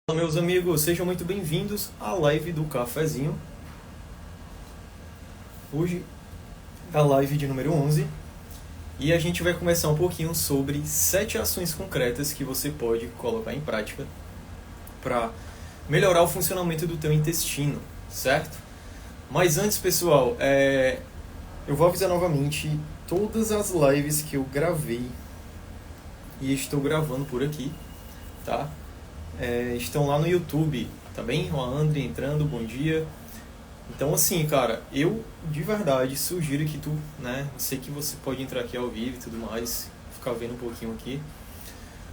Olá, meus amigos, sejam muito bem-vindos à live do Cafezinho. Hoje é a live de número 11 e a gente vai começar um pouquinho sobre 7 ações concretas que você pode colocar em prática para melhorar o funcionamento do teu intestino, certo? Mas antes, pessoal, eu vou avisar novamente todas as lives que eu gravei e estou gravando por aqui, tá? Estão lá no YouTube, tá bem? O André entrando, bom dia. Então, assim, cara, eu de verdade sugiro que tu, né? Sei que você pode entrar aqui ao vivo e tudo mais, ficar vendo um pouquinho aqui.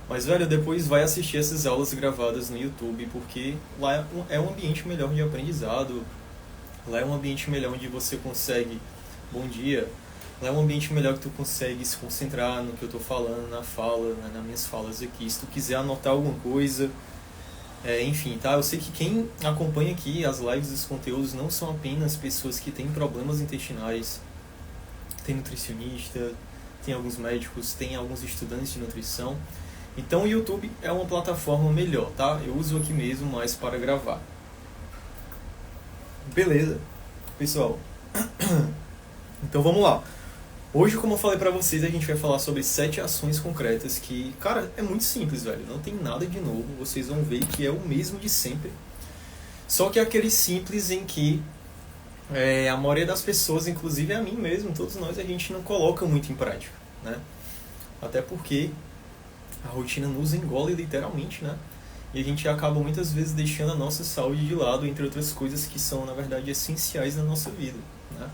Mas, velho, depois vai assistir essas aulas gravadas no YouTube, porque lá é um ambiente melhor de aprendizado. Lá é um ambiente melhor onde você consegue, bom dia. Lá é um ambiente melhor que tu consegue se concentrar no que eu tô falando, na fala, né, nas minhas falas aqui. Se tu quiser anotar alguma coisa, enfim, tá? Eu sei que quem acompanha aqui as lives, os conteúdos, não são apenas pessoas que têm problemas intestinais. Tem nutricionista, tem alguns médicos, tem alguns estudantes de nutrição. Então o YouTube é uma plataforma melhor, tá? Eu uso aqui mesmo mais para gravar. Beleza, pessoal. Então vamos lá. Hoje, como eu falei pra vocês, a gente vai falar sobre 7 ações concretas que, cara, é muito simples, velho. Não tem nada de novo. Vocês vão ver que é o mesmo de sempre. Só que é aquele simples em que a maioria das pessoas, inclusive a mim mesmo, todos nós, a gente não coloca muito em prática, né? Até porque a rotina nos engole literalmente, né? E a gente acaba muitas vezes deixando a nossa saúde de lado, entre outras coisas que são, na verdade, essenciais na nossa vida, né?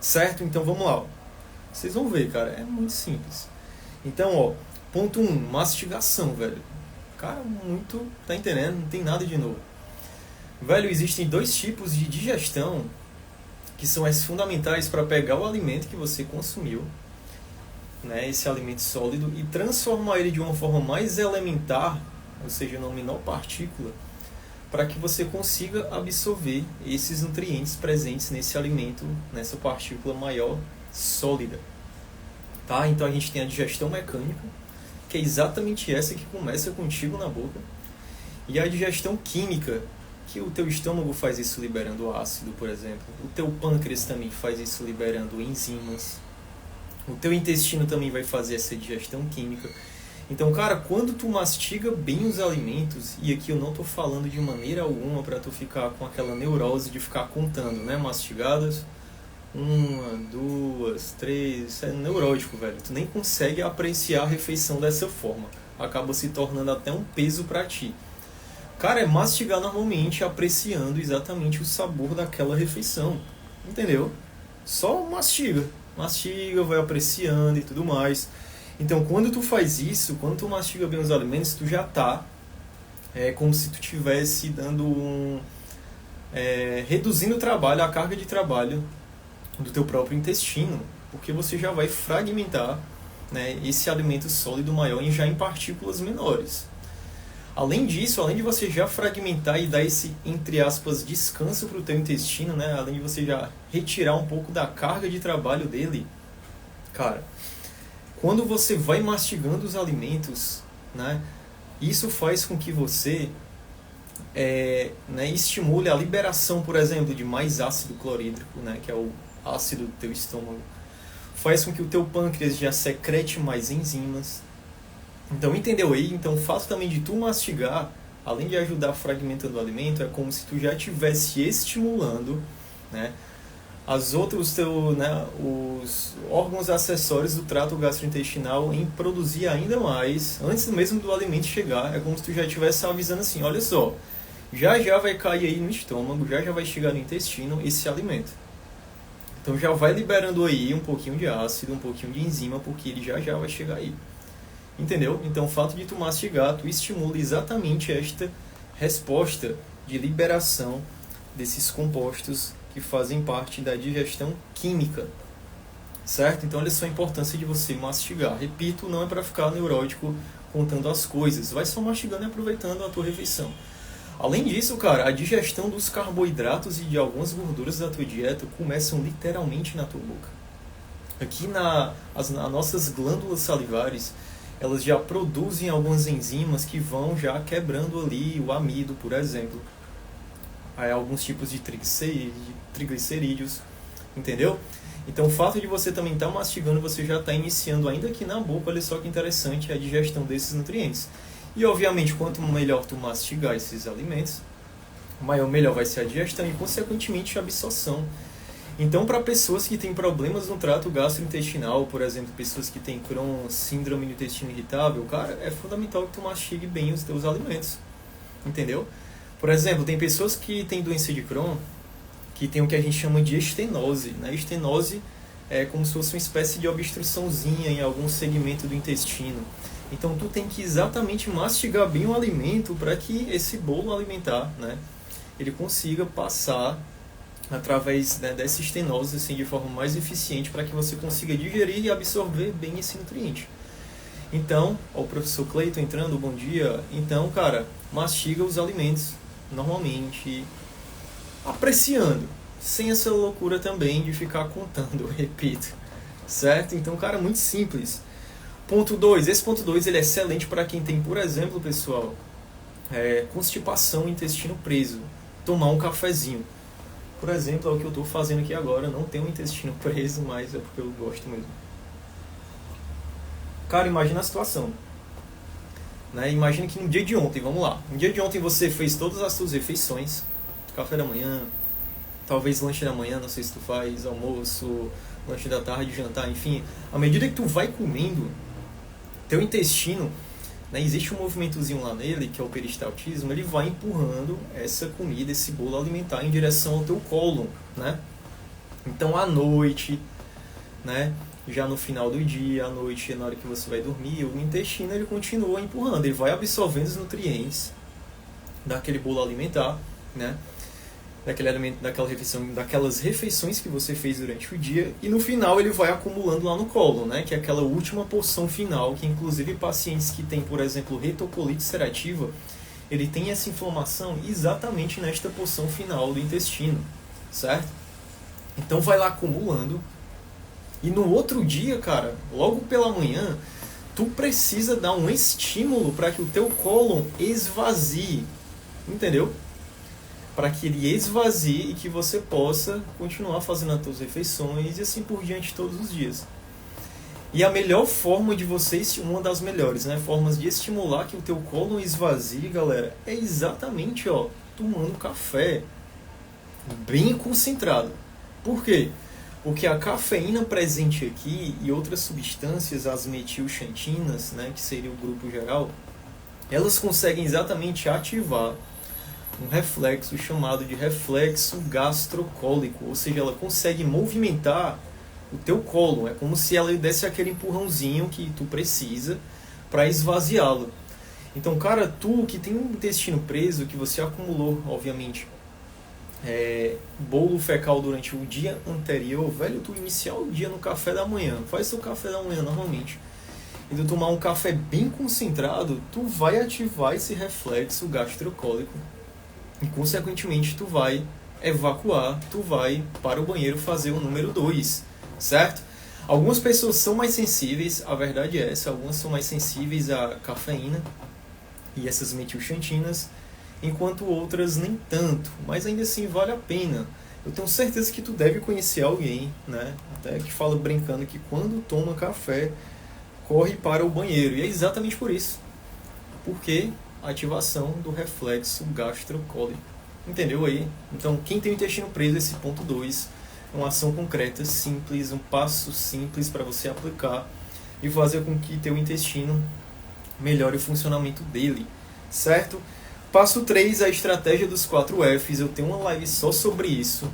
Certo? Então vamos lá. Vocês vão ver, cara, é muito simples. Então, ó, ponto 1, mastigação, velho. Cara, muito, tá entendendo? Não tem nada de novo. Velho, existem 2 tipos de digestão que são as fundamentais para pegar o alimento que você consumiu, né, esse alimento sólido, e transformar ele de uma forma mais elementar, ou seja, numa menor partícula, para que você consiga absorver esses nutrientes presentes nesse alimento, nessa partícula maior sólida. Tá? Então a gente tem a digestão mecânica, que é exatamente essa que começa contigo na boca, e a digestão química, que o teu estômago faz isso liberando ácido, por exemplo. O teu pâncreas também faz isso liberando enzimas. O teu intestino também vai fazer essa digestão química. Então, cara, quando tu mastiga bem os alimentos, e aqui eu não tô falando de maneira alguma para tu ficar com aquela neurose de ficar contando, né, mastigadas, 1, 2, 3, isso é neurótico, velho. Tu nem consegue apreciar a refeição dessa forma. Acaba se tornando até um peso pra ti. Cara, é mastigar normalmente, apreciando exatamente o sabor daquela refeição. Entendeu? Só mastiga. Mastiga, vai apreciando e tudo mais. Então, quando tu faz isso, quando tu mastiga bem os alimentos, tu já tá como se tu tivesse reduzindo o trabalho, a carga de trabalho do teu próprio intestino, porque você já vai fragmentar, né, esse alimento sólido maior em partículas menores. Além disso, além de você já fragmentar e dar esse, entre aspas, descanso para o teu intestino, né, além de você já retirar um pouco da carga de trabalho dele, cara, quando você vai mastigando os alimentos, né, isso faz com que você estimule a liberação, por exemplo, de mais ácido clorídrico, né, que é o ácido do teu estômago. Faz com que o teu pâncreas já secrete mais enzimas. Então, entendeu aí? Então, o fato também de tu mastigar, além de ajudar fragmentando o alimento, é como se tu já estivesse estimulando, né, os órgãos acessórios do trato gastrointestinal em produzir ainda mais, antes mesmo do alimento chegar. É como se tu já estivesse avisando assim, olha só, já vai cair aí no estômago, já vai chegar no intestino esse alimento. Então já vai liberando aí um pouquinho de ácido, um pouquinho de enzima, porque ele já vai chegar aí. Entendeu? Então o fato de tu mastigar, tu estimula exatamente esta resposta de liberação desses compostos que fazem parte da digestão química. Certo? Então olha só a importância de você mastigar. Repito, não é para ficar neurótico contando as coisas. Vai só mastigando e aproveitando a tua refeição. Além disso, cara, a digestão dos carboidratos e de algumas gorduras da tua dieta começam literalmente na tua boca. Aqui nas nossas glândulas salivares, elas já produzem algumas enzimas que vão já quebrando ali o amido, por exemplo. Aí, alguns tipos de triglicerídeos, entendeu? Então o fato de você também estar mastigando, você já está iniciando ainda aqui na boca, olha só que interessante, a digestão desses nutrientes. E obviamente, quanto melhor tu mastigar esses alimentos, melhor vai ser a digestão e consequentemente a absorção. Então, para pessoas que têm problemas no trato gastrointestinal, por exemplo, pessoas que têm Crohn, síndrome do intestino irritável, cara, é fundamental que tu mastigue bem os teus alimentos, entendeu? Por exemplo, tem pessoas que têm doença de Crohn, que tem o que a gente chama de estenose, né? Estenose é como se fosse uma espécie de obstruçãozinha em algum segmento do intestino. Então, tu tem que exatamente mastigar bem o alimento para que esse bolo alimentar, né, ele consiga passar através, né, dessa estenose assim, de forma mais eficiente para que você consiga digerir e absorver bem esse nutriente. Então, o professor Cleiton entrando, bom dia. Então, cara, mastiga os alimentos normalmente, apreciando, sem essa loucura também de ficar contando, repito, certo? Então, cara, muito simples. Ponto 2, esse ponto 2 ele é excelente para quem tem, por exemplo, pessoal, constipação, intestino preso, tomar um cafezinho. Por exemplo, é o que eu estou fazendo aqui agora. Não tenho um intestino preso, mas é porque eu gosto mesmo. Cara, imagina a situação. Né? Imagina que no dia de ontem, vamos lá. No dia de ontem você fez todas as suas refeições. Café da manhã, talvez lanche da manhã, não sei se tu faz, almoço, lanche da tarde, jantar, enfim. À medida que tu vai comendo, teu intestino, né, existe um movimentozinho lá nele, que é o peristaltismo, ele vai empurrando essa comida, esse bolo alimentar em direção ao teu cólon, né? Então, à noite, né, já no final do dia, à noite, na hora que você vai dormir, o intestino ele continua empurrando, ele vai absorvendo os nutrientes daquele bolo alimentar, né? Daquele alimento, daquelas refeições que você fez durante o dia, e no final ele vai acumulando lá no cólon, né? Que é aquela última porção final, que inclusive pacientes que têm, por exemplo, retocolite ulcerativa, ele tem essa inflamação exatamente nesta porção final do intestino, certo? Então vai lá acumulando, e no outro dia, cara, logo pela manhã, tu precisa dar um estímulo para que o teu cólon esvazie, entendeu? Para que ele esvazie e que você possa continuar fazendo as suas refeições e assim por diante todos os dias. E a melhor forma de você, uma das melhores, né, formas de estimular que o teu cólon esvazie, galera, é exatamente, tomando café bem concentrado. Por quê? Porque a cafeína presente aqui e outras substâncias, as metilxantinas, né, que seria o grupo geral, elas conseguem exatamente ativar um reflexo chamado de reflexo gastrocólico, ou seja, ela consegue movimentar o teu cólon, é como se ela desse aquele empurrãozinho que tu precisa para esvaziá-lo. Então, cara, tu que tem um intestino preso, que você acumulou, obviamente, bolo fecal durante o dia anterior, velho, tu iniciar o dia no café da manhã, faz seu café da manhã normalmente, e tu tomar um café bem concentrado, tu vai ativar esse reflexo gastrocólico. E, consequentemente, tu vai evacuar, tu vai para o banheiro fazer o número 2, certo? Algumas pessoas são mais sensíveis, a verdade é essa, algumas são mais sensíveis à cafeína e essas metilxantinas, enquanto outras nem tanto, mas ainda assim vale a pena. Eu tenho certeza que tu deve conhecer alguém, né, até que fala brincando que quando toma café, corre para o banheiro, e é exatamente por isso, porque ativação do reflexo gastrocólico. Entendeu aí? Então, quem tem o intestino preso, esse ponto 2, é uma ação concreta, simples, um passo simples para você aplicar e fazer com que teu intestino melhore o funcionamento dele, certo? Passo 3, a estratégia dos 4 Fs. Eu tenho uma live só sobre isso,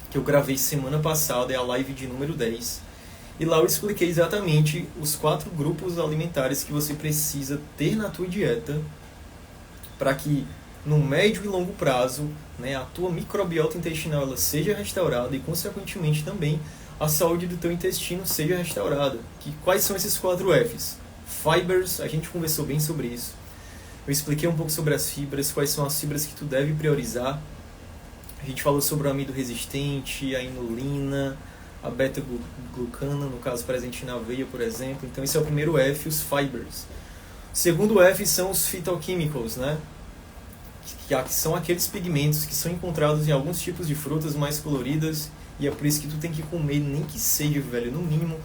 que eu gravei semana passada, é a live de número 10. E lá eu expliquei exatamente os 4 grupos alimentares que você precisa ter na tua dieta para que no médio e longo prazo, né, a tua microbiota intestinal ela seja restaurada e, consequentemente, também a saúde do teu intestino seja restaurada. Quais são esses 4 Fs? Fibers, a gente conversou bem sobre isso. Eu expliquei um pouco sobre as fibras, quais são as fibras que tu deve priorizar. A gente falou sobre o amido resistente, a inulina, a beta-glucana, no caso presente na aveia, por exemplo. Então esse é o primeiro F, os fibers. O segundo F são os phytochemicals, né? Que são aqueles pigmentos que são encontrados em alguns tipos de frutas mais coloridas, e é por isso que tu tem que comer, nem que seja, velho, no mínimo,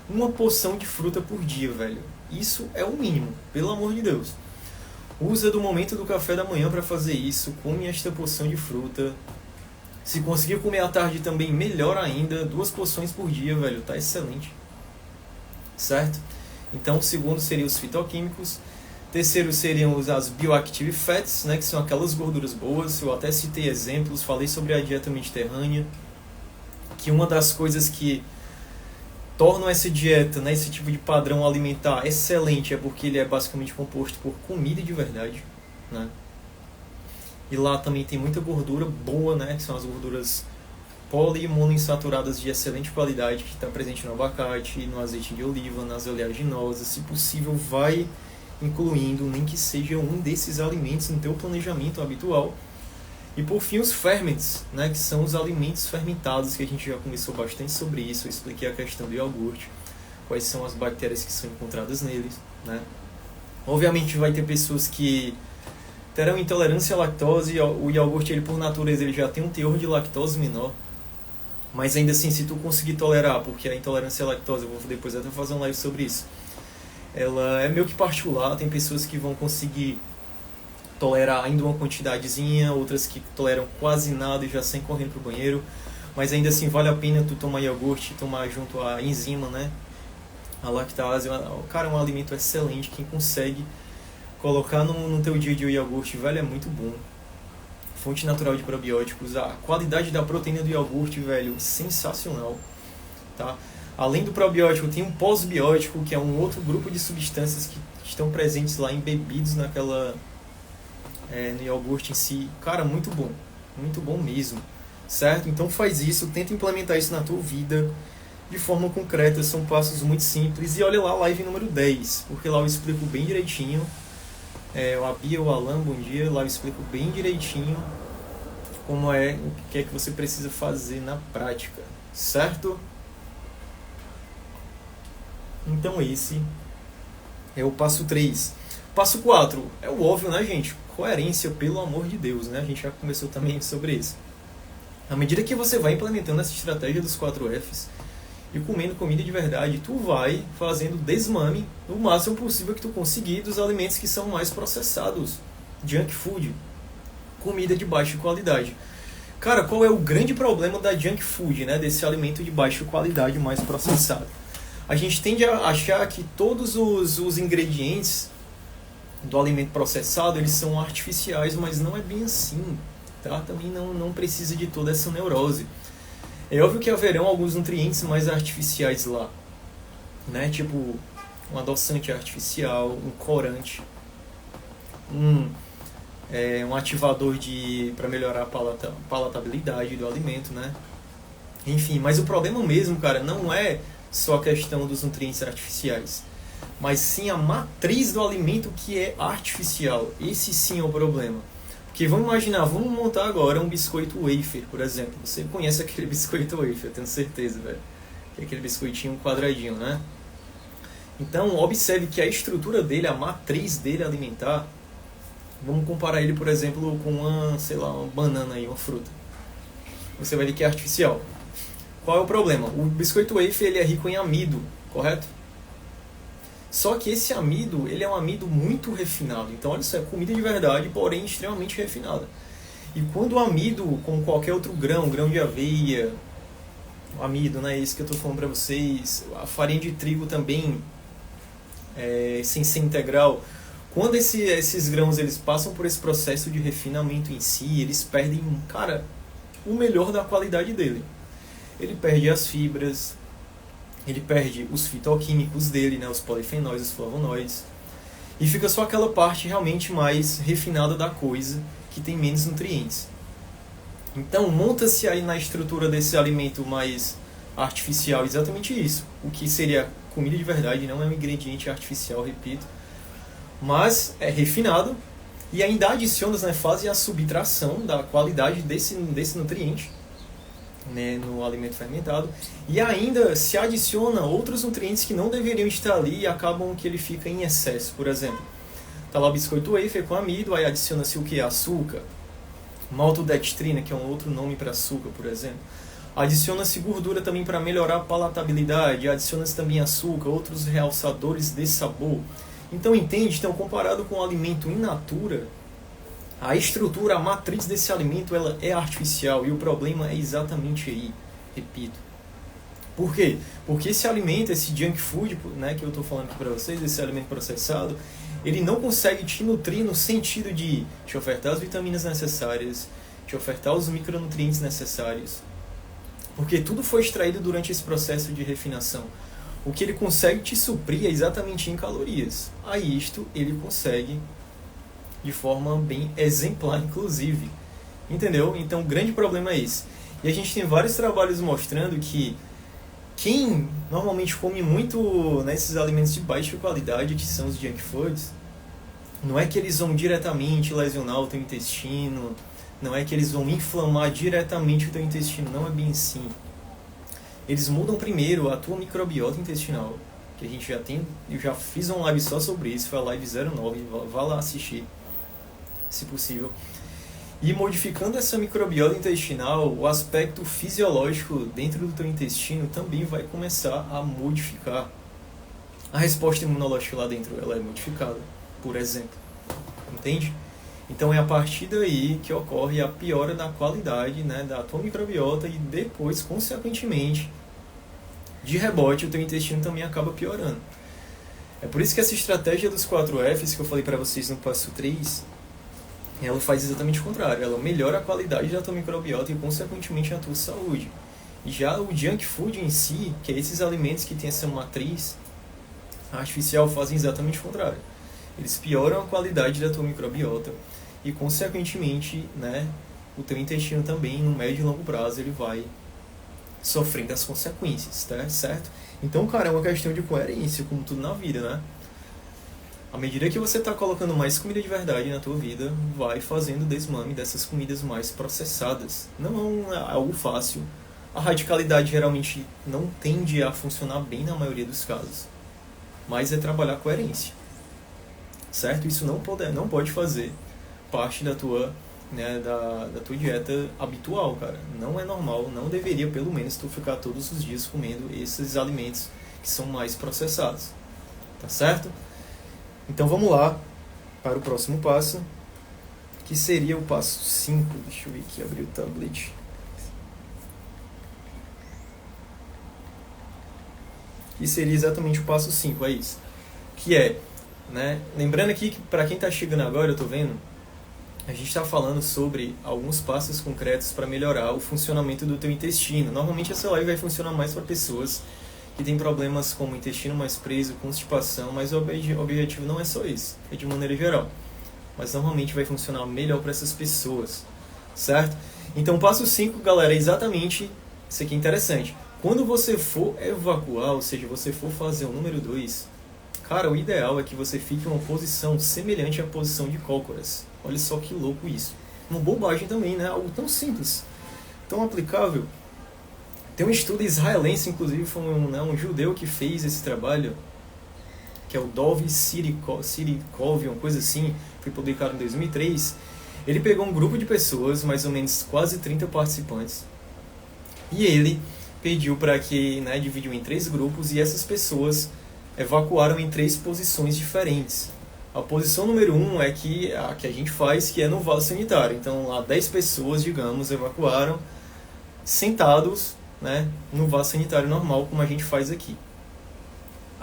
uma porção de fruta por dia, velho. Isso é o mínimo, pelo amor de Deus. Usa do momento do café da manhã para fazer isso, come esta porção de fruta. Se conseguir comer à tarde também, melhor ainda, 2 porções por dia, velho, tá excelente. Certo? Então, o segundo seria os fitoquímicos. Terceiro seriam as bioactive fats, né, que são aquelas gorduras boas. Eu até citei exemplos, falei sobre a dieta mediterrânea, que uma das coisas que tornam essa dieta, né, esse tipo de padrão alimentar excelente é porque ele é basicamente composto por comida de verdade, né? E lá também tem muita gordura boa, né, que são as gorduras poli e monoinsaturadas de excelente qualidade, que está presente no abacate, no azeite de oliva, nas oleaginosas. Se possível, vai incluindo, nem que seja um desses alimentos no teu planejamento habitual. E por fim, os ferments, né, que são os alimentos fermentados, que a gente já conversou bastante sobre isso. Eu expliquei a questão do iogurte, quais são as bactérias que são encontradas neles, né? Obviamente vai ter pessoas que terão intolerância à lactose. O iogurte, ele, por natureza, ele já tem um teor de lactose menor, mas ainda assim, se tu conseguir tolerar, porque a intolerância à lactose, eu vou depois até fazer um live sobre isso, ela é meio que particular. Tem pessoas que vão conseguir tolerar ainda uma quantidadezinha, outras que toleram quase nada e já saem correndo pro banheiro, mas ainda assim vale a pena tu tomar iogurte, tomar junto a enzima, né, a lactase. Cara, é um alimento excelente. Quem consegue colocar no teu dia de iogurte, velho, é muito bom. Fonte natural de probióticos, a qualidade da proteína do iogurte, velho, sensacional, tá? Além do probiótico, tem um pós-biótico, que é um outro grupo de substâncias que estão presentes lá, embebidos no iogurte em si. Cara, muito bom mesmo, certo? Então faz isso, tenta implementar isso na tua vida de forma concreta. São passos muito simples. E olha lá a live número 10, porque lá eu explico bem direitinho. A Bia, o Alan, bom dia. Lá eu explico bem direitinho como o que é que você precisa fazer na prática, certo? Então esse é o passo 3. Passo 4 é o óbvio, né, gente? Coerência, pelo amor de Deus, né? A gente já começou também sobre isso. À medida que você vai implementando essa estratégia dos 4 Fs e comendo comida de verdade, tu vai fazendo desmame no máximo possível que tu conseguir dos alimentos que são mais processados, junk food, comida de baixa qualidade. Cara, qual é o grande problema da junk food, né? Desse alimento de baixa qualidade mais processado? A gente tende a achar que todos os ingredientes do alimento processado, eles são artificiais, mas não é bem assim, tá? Também não precisa de toda essa neurose. É óbvio que haverão alguns nutrientes mais artificiais lá, né? Tipo um adoçante artificial, um corante, um ativador para melhorar a palatabilidade do alimento, né? Enfim, mas o problema mesmo, cara, não é só a questão dos nutrientes artificiais, mas sim a matriz do alimento que é artificial. Esse sim é o problema. Porque vamos imaginar, vamos montar agora um biscoito wafer, por exemplo. Você conhece aquele biscoito wafer, eu tenho certeza, velho. Que é aquele biscoitinho quadradinho, né? Então, observe que a estrutura dele, a matriz dele alimentar, vamos comparar ele, por exemplo, com uma banana aí, uma fruta. Você vai ver que é artificial. Qual é o problema? O biscoito wafer, ele é rico em amido, correto? Só que esse amido, ele é um amido muito refinado. Então, olha só, é comida de verdade, porém extremamente refinada. E quando o amido, como qualquer outro grão de aveia, o amido, né, isso que eu estou falando para vocês, a farinha de trigo também, sem ser integral, quando esses grãos eles passam por esse processo de refinamento em si, eles perdem, cara, o melhor da qualidade dele. Ele perde as fibras, ele perde os fitoquímicos dele, né, os polifenóis, os flavonoides, e fica só aquela parte realmente mais refinada da coisa, que tem menos nutrientes. Então, monta-se aí na estrutura desse alimento mais artificial exatamente isso. O que seria comida de verdade, não é um ingrediente artificial, repito, mas é refinado, e ainda adiciona, né, fazem a subtração da qualidade desse nutriente. né, no alimento fermentado, e ainda se adiciona outros nutrientes que não deveriam estar ali e acabam que ele fica em excesso. Por exemplo, tá lá o biscoito wafer com amido, aí adiciona-se o que? Açúcar, maltodextrina, que é um outro nome para açúcar, por exemplo. Adiciona-se gordura também para melhorar a palatabilidade, adiciona-se também açúcar, outros realçadores de sabor. Então entende? Então, comparado com o alimento in natura, a estrutura, a matriz desse alimento, ela é artificial, e o problema é exatamente aí, repito. Por quê? Porque esse alimento, esse junk food, né, que eu estou falando aqui para vocês, esse alimento processado, ele não consegue te nutrir no sentido de te ofertar as vitaminas necessárias, te ofertar os micronutrientes necessários, porque tudo foi extraído durante esse processo de refinação. O que ele consegue te suprir é exatamente em calorias. A isto ele consegue de forma bem exemplar, inclusive. Entendeu? Então o grande problema é esse. E a gente tem vários trabalhos mostrando que quem normalmente come muito nesses alimentos de baixa qualidade, que são os junk foods, não é que eles vão diretamente lesionar o teu intestino, não é que eles vão inflamar diretamente o teu intestino, não é bem assim. Eles mudam primeiro a tua microbiota intestinal, que a gente já tem, eu já fiz uma live só sobre isso, foi a live 09, vá lá assistir, se possível. E modificando essa microbiota intestinal, o aspecto fisiológico dentro do teu intestino também vai começar a modificar. A resposta imunológica lá dentro, ela é modificada, por exemplo. Entende? Então é a partir daí que ocorre a piora da qualidade, né, da tua microbiota, e depois, consequentemente, de rebote, o teu intestino também acaba piorando. É por isso que essa estratégia dos 4Fs que eu falei para vocês no passo 3, ela faz exatamente o contrário. Ela melhora a qualidade da tua microbiota e, consequentemente, a tua saúde. E já o junk food em si, que é esses alimentos que têm essa matriz artificial, fazem exatamente o contrário. Eles pioram a qualidade da tua microbiota e, consequentemente, né, o teu intestino também, no médio e longo prazo, ele vai sofrendo as consequências, tá? Certo? Então, cara, é uma questão de coerência, como tudo na vida, né? À medida que você está colocando mais comida de verdade na tua vida, vai fazendo desmame dessas comidas mais processadas. Não é algo fácil. A radicalidade geralmente não tende a funcionar bem na maioria dos casos. Mas é trabalhar a coerência. Certo? Isso não pode fazer parte da tua, né, da tua dieta habitual, cara. Não é normal, não deveria, pelo menos, tu ficar todos os dias comendo esses alimentos que são mais processados. Tá certo? Então vamos lá para o próximo passo, que seria o passo 5. Deixa eu ver aqui, abrir o tablet. Que seria exatamente o passo 5, é isso. Que é, né, lembrando aqui que para quem está chegando agora, eu estou vendo, a gente está falando sobre alguns passos concretos para melhorar o funcionamento do teu intestino. Normalmente essa live vai funcionar mais para pessoas que tem problemas como intestino mais preso, constipação, mas o objetivo não é só isso, é de maneira geral. Mas normalmente vai funcionar melhor para essas pessoas, certo? Então o passo 5, galera, é exatamente isso aqui, interessante. Quando você for evacuar, ou seja, você for fazer o número 2, cara, o ideal é que você fique em uma posição semelhante à posição de cócoras. Olha só que louco isso. Uma bobagem também, né? Algo tão simples, tão aplicável. Tem um estudo israelense, inclusive, foi um judeu que fez esse trabalho, que é o Dov Sirikov, uma coisa assim, foi publicado em 2003. Ele pegou um grupo de pessoas, mais ou menos quase 30 participantes, e ele pediu para que, né, dividiu em 3 grupos, e essas pessoas evacuaram em 3 posições diferentes. A posição número 1 é a que a gente faz, que é no vaso sanitário. Então, lá 10 pessoas, digamos, evacuaram sentados, né, no vaso sanitário normal, como a gente faz aqui.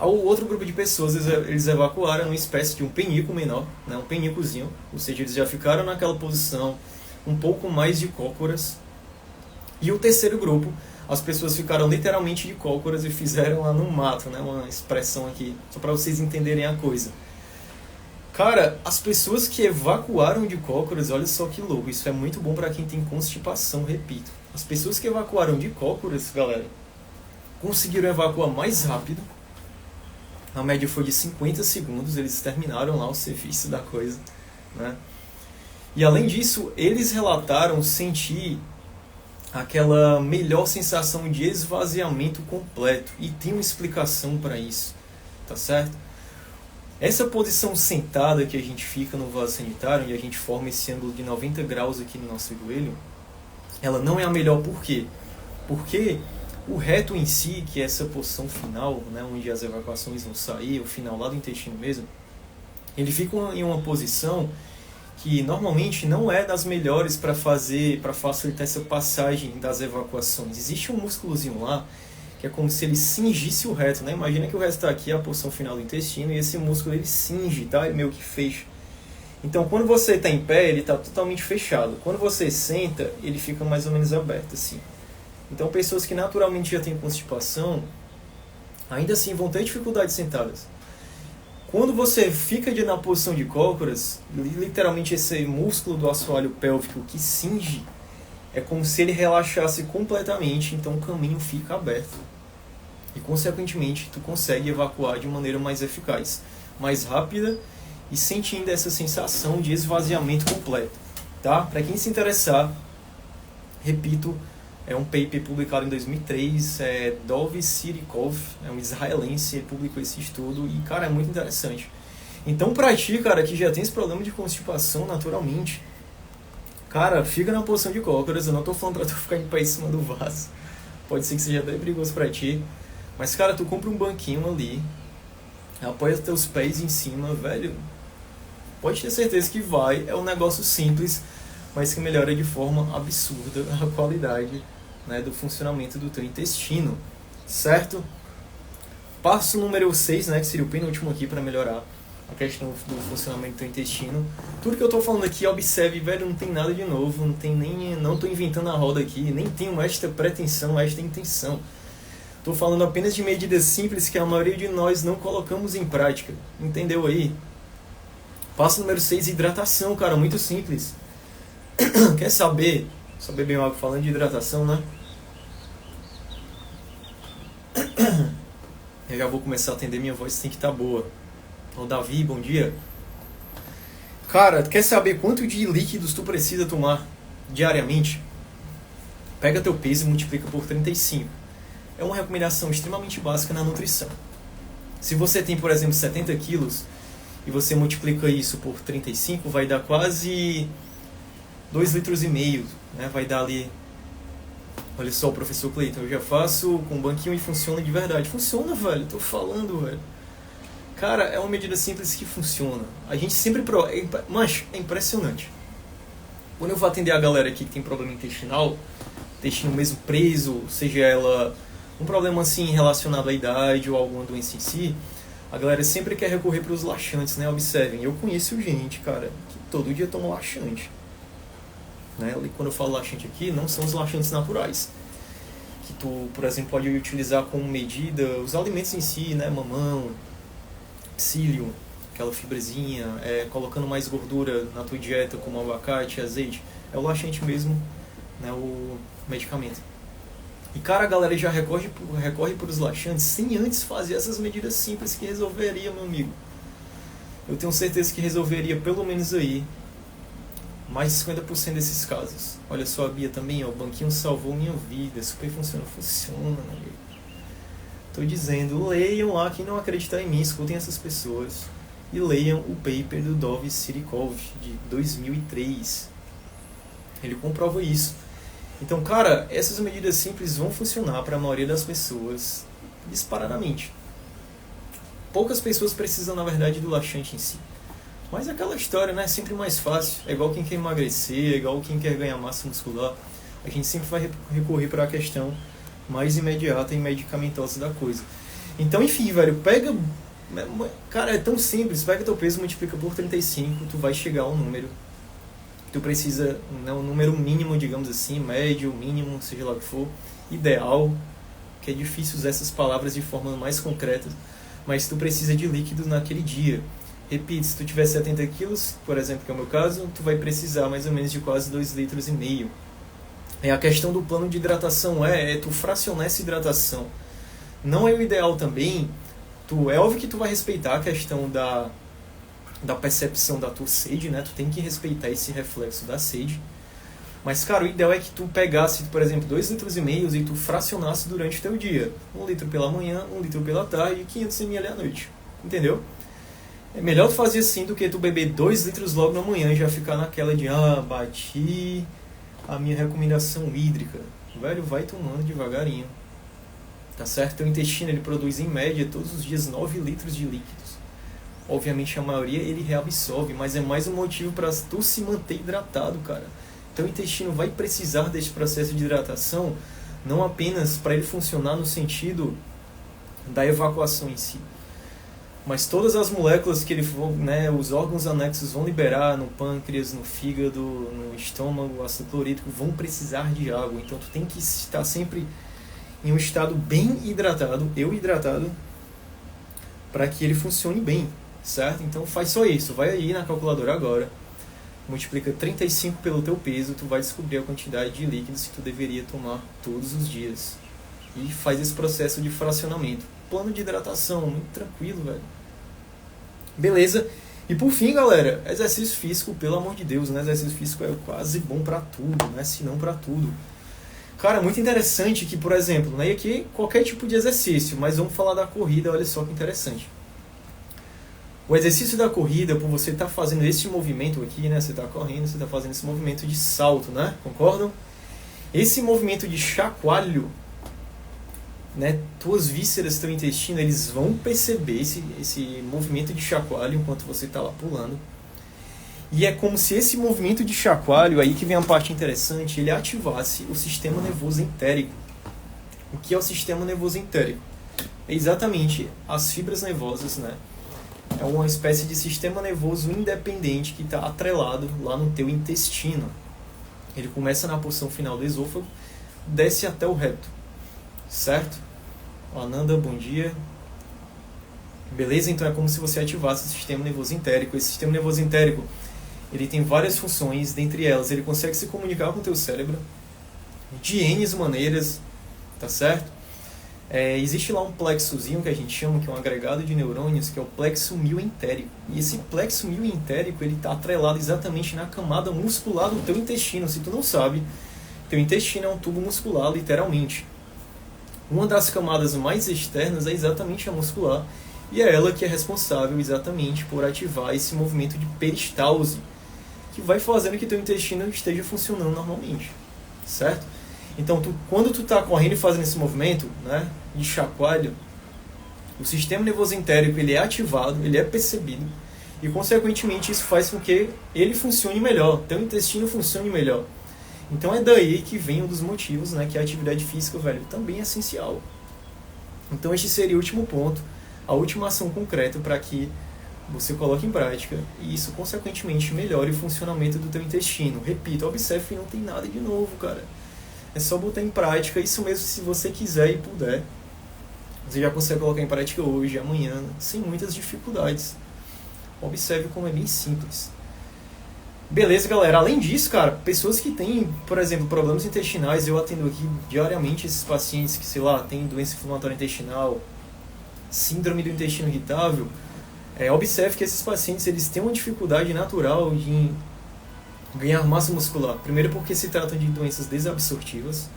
O outro grupo de pessoas, eles evacuaram numa espécie de um penico menor, né, um penicozinho, ou seja, eles já ficaram naquela posição um pouco mais de cócoras. E o terceiro grupo, as pessoas ficaram literalmente de cócoras e fizeram lá no mato, né, uma expressão aqui, só para vocês entenderem a coisa. Cara, as pessoas que evacuaram de cócoras, olha só que louco, isso é muito bom para quem tem constipação, repito. As pessoas que evacuaram de cócoras, galera, conseguiram evacuar mais rápido. A média foi de 50 segundos, eles terminaram lá o serviço da coisa, né? E além disso, eles relataram sentir aquela melhor sensação de esvaziamento completo. E tem uma explicação para isso, tá certo? Essa posição sentada que a gente fica no vaso sanitário, onde a gente forma esse ângulo de 90 graus aqui no nosso joelho, ela não é a melhor. Por quê? Porque o reto em si, que é essa posição final, né, onde as evacuações vão sair, o final lá do intestino mesmo, ele fica em uma posição que normalmente não é das melhores para facilitar essa passagem das evacuações. Existe um músculozinho lá que é como se ele cingisse o reto, né? Imagina que o reto está aqui, a porção final do intestino, e esse músculo ele cinge, tá? Ele meio que fecha. Então, quando você está em pé, ele está totalmente fechado. Quando você senta, ele fica mais ou menos aberto, assim. Então, pessoas que naturalmente já têm constipação, ainda assim vão ter dificuldades sentadas. Quando você fica na posição de cócoras, literalmente esse músculo do assoalho pélvico que cinge, é como se ele relaxasse completamente, então o caminho fica aberto. E, consequentemente, tu consegue evacuar de maneira mais eficaz, mais rápida e sentindo essa sensação de esvaziamento completo. Tá? Para quem se interessar, repito, é um paper publicado em 2003, é Dov Sirikov, é um israelense, ele publicou esse estudo e, cara, é muito interessante. Então, pra ti, cara, que já tem esse problema de constipação naturalmente, cara, fica na posição de cócoras. Eu não tô falando pra tu ficar em pé em cima do vaso, pode ser que seja até perigoso pra ti, mas, cara, tu compra um banquinho ali, apoia teus pés em cima, velho, pode ter certeza que vai, é um negócio simples, mas que melhora de forma absurda a qualidade, né, do funcionamento do teu intestino, certo? Passo número 6, né, que seria o penúltimo aqui para melhorar a questão do funcionamento do teu intestino. Tudo que eu tô falando aqui, observe, velho, não tem nada de novo, não tô inventando a roda aqui, nem tenho esta pretensão, esta intenção. Tô falando apenas de medidas simples que a maioria de nós não colocamos em prática. Entendeu aí? Passo número 6, hidratação, cara, muito simples. Quer saber? Só beber água falando de hidratação, né? Eu já vou começar a atender, minha voz tem que estar boa. Ô Davi, bom dia. Cara, quer saber quanto de líquidos tu precisa tomar diariamente? Pega teu peso e multiplica por 35. É uma recomendação extremamente básica na nutrição. Se você tem, por exemplo, 70 quilos e você multiplica isso por 35, vai dar quase 2,5 litros, né? Vai dar ali... Olha só, o professor Cleiton, eu já faço com banquinho e funciona de verdade. Funciona, velho, tô falando, velho. Cara, é uma medida simples que funciona. A gente sempre... Mancha, é impressionante. Quando eu vou atender a galera aqui que tem problema intestinal, intestino mesmo preso, seja ela um problema assim relacionado à idade ou alguma doença em si, a galera sempre quer recorrer para os laxantes, né? Observem, eu conheço gente, cara, que todo dia toma laxante. Né? Quando eu falo laxante aqui, não são os laxantes naturais. Que tu, por exemplo, pode utilizar como medida os alimentos em si, né? Mamão, psyllium, aquela fibrezinha, colocando mais gordura na tua dieta, como abacate, azeite. É o laxante mesmo, né? O medicamento. E, cara, a galera já recorre por os laxantes sem antes fazer essas medidas simples que resolveria, meu amigo. Eu tenho certeza que resolveria pelo menos aí mais de 50% desses casos. Olha só a Bia também, ó, o banquinho salvou minha vida, super funciona, meu amigo. Tô dizendo, leiam lá, quem não acreditar em mim, escutem essas pessoas. E leiam o paper do Dov Sirikov, de 2003. Ele comprova isso. Então, cara, essas medidas simples vão funcionar para a maioria das pessoas disparadamente. Poucas pessoas precisam, na verdade, do laxante em si. Mas é aquela história, né? É sempre mais fácil. É igual quem quer emagrecer, é igual quem quer ganhar massa muscular. A gente sempre vai recorrer para a questão mais imediata e medicamentosa da coisa. Então, enfim, velho, pega... Cara, é tão simples. Pega teu peso, multiplica por 35, tu vai chegar ao número. Tu precisa, né, um número mínimo, digamos assim, médio, mínimo, seja lá o que for, ideal, que é difícil usar essas palavras de forma mais concreta, mas tu precisa de líquido naquele dia. Repito, se tu tiver 70 quilos, por exemplo, que é o meu caso, tu vai precisar mais ou menos de quase 2,5 litros. A questão do plano de hidratação é tu fracionar essa hidratação. Não é o ideal também, é óbvio que tu vai respeitar a questão da percepção da tua sede, né? Tu tem que respeitar esse reflexo da sede, Mas, cara, o ideal é que tu pegasse, por exemplo, 2,5 litros e tu fracionasse durante o teu dia. 1 litro pela manhã, 1 litro pela tarde e 500 ml à noite. Entendeu? É melhor tu fazer assim do que tu beber 2 litros logo na manhã e já ficar naquela de, bati a minha recomendação hídrica. Velho, vai tomando devagarinho. Tá certo? Teu intestino, ele produz em média todos os dias 9 litros de líquidos. Obviamente a maioria ele reabsorve, mas é mais um motivo para tu se manter hidratado, cara. Teu intestino vai precisar desse processo de hidratação, não apenas para ele funcionar no sentido da evacuação em si, mas todas as moléculas que ele, né, os órgãos anexos vão liberar no pâncreas, no fígado, no estômago, ácido clorídrico, vão precisar de água. Então tu tem que estar sempre em um estado bem hidratado, para que ele funcione bem, certo? Então faz só isso, vai aí na calculadora agora, multiplica 35 pelo teu peso, tu vai descobrir a quantidade de líquidos que tu deveria tomar todos os dias. E faz esse processo de fracionamento. Plano de hidratação, muito tranquilo, velho. Beleza? E por fim, galera, exercício físico, pelo amor de Deus, né? Exercício físico é quase bom pra tudo, né? Se não pra tudo. Cara, muito interessante que, por exemplo, né? E aqui qualquer tipo de exercício, mas vamos falar da corrida, olha só que interessante. O exercício da corrida, por você estar fazendo esse movimento aqui, né? Você está correndo, você está fazendo esse movimento de salto, né? Concordam? Esse movimento de chacoalho, né? Tuas vísceras, teu intestino, eles vão perceber esse movimento de chacoalho enquanto você está lá pulando. E é como se esse movimento de chacoalho, aí que vem a parte interessante, ele ativasse o sistema nervoso entérico. O que é o sistema nervoso entérico? É exatamente as fibras nervosas, né? É uma espécie de sistema nervoso independente que está atrelado lá no teu intestino. Ele começa na porção final do esôfago, desce até o reto. Certo? Ananda, bom dia. Beleza? Então é como se você ativasse o sistema nervoso entérico. Esse sistema nervoso entérico, ele tem várias funções, dentre elas ele consegue se comunicar com o teu cérebro de N maneiras, tá certo? Existe lá um plexozinho que a gente chama, que é um agregado de neurônios, que é o plexo mioentérico. E esse plexo mioentérico, ele está atrelado exatamente na camada muscular do teu intestino. Se tu não sabe, teu intestino é um tubo muscular, literalmente. Uma das camadas mais externas é exatamente a muscular, e é ela que é responsável exatamente por ativar esse movimento de peristalse, que vai fazendo que teu intestino esteja funcionando normalmente, certo? Então, quando tu está correndo e fazendo esse movimento, né, de chacoalho, o sistema nervoso entérico ele é ativado, ele é percebido, e consequentemente isso faz com que ele funcione melhor, teu intestino funcione melhor. Então é daí que vem um dos motivos, né, que a atividade física, velho, também é essencial. Então este seria o último ponto, a última ação concreta para que você coloque em prática e isso consequentemente melhore o funcionamento do teu intestino. Repito, observe que não tem nada de novo, cara. É só botar em prática, isso mesmo se você quiser e puder. Você já consegue colocar em prática hoje, amanhã, sem muitas dificuldades. Observe como é bem simples. Beleza, galera. Além disso, cara, pessoas que têm, por exemplo, problemas intestinais, eu atendo aqui diariamente esses pacientes que, sei lá, têm doença inflamatória intestinal, síndrome do intestino irritável. Observe que esses pacientes, eles têm uma dificuldade natural em ganhar massa muscular. Primeiro porque se trata de doenças desabsortivas.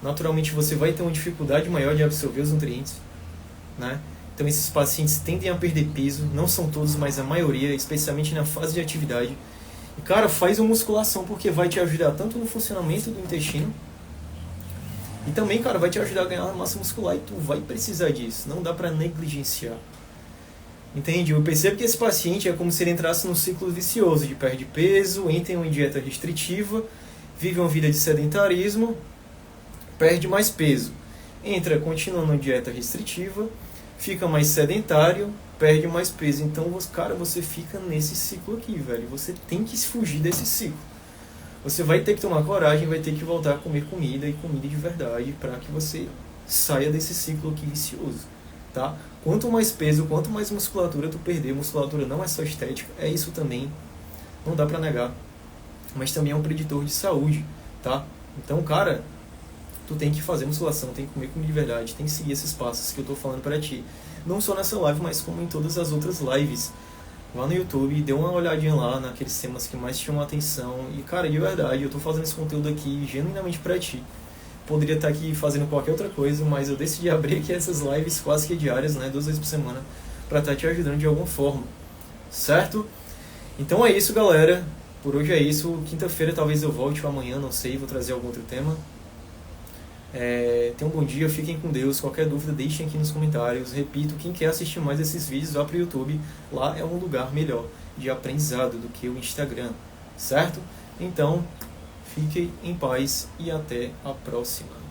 Naturalmente você vai ter uma dificuldade maior de absorver os nutrientes, né? Então esses pacientes tendem a perder peso, não são todos, mas a maioria, especialmente na fase de atividade. E cara, faz uma musculação porque vai te ajudar tanto no funcionamento do intestino e também, cara, vai te ajudar a ganhar massa muscular e tu vai precisar disso. Não dá pra negligenciar. Entende? Eu percebo que esse paciente é como se ele entrasse num ciclo vicioso de perde peso, entra em uma dieta restritiva, vive uma vida de sedentarismo, perde mais peso. Entra, continua numa dieta restritiva, fica mais sedentário, perde mais peso. Então, cara, você fica nesse ciclo aqui, velho. Você tem que fugir desse ciclo. Você vai ter que tomar coragem, vai ter que voltar a comer comida e comida de verdade para que você saia desse ciclo aqui vicioso, tá? Quanto mais peso, quanto mais musculatura tu perder, musculatura não é só estética, é isso também, não dá pra negar, mas também é um preditor de saúde, tá? Então, cara, tu tem que fazer musculação, tem que comer comida de verdade, tem que seguir esses passos que eu tô falando pra ti, não só nessa live, mas como em todas as outras lives. vá no YouTube e dê uma olhadinha lá naqueles temas que mais te chamam a atenção. E, cara, de verdade, eu tô fazendo esse conteúdo aqui genuinamente pra ti. Poderia estar aqui fazendo qualquer outra coisa, mas eu decidi abrir aqui essas lives quase que diárias, né, 2 vezes por semana, pra estar te ajudando de alguma forma, certo? Então é isso, galera. Por hoje é isso. Quinta-feira talvez eu volte, ou amanhã, não sei, vou trazer algum outro tema. Tenham um bom dia, fiquem com Deus. Qualquer dúvida, deixem aqui nos comentários. Repito, quem quer assistir mais desses vídeos, vá pro YouTube. Lá é um lugar melhor de aprendizado do que o Instagram, certo? Então, fiquem em paz e até a próxima.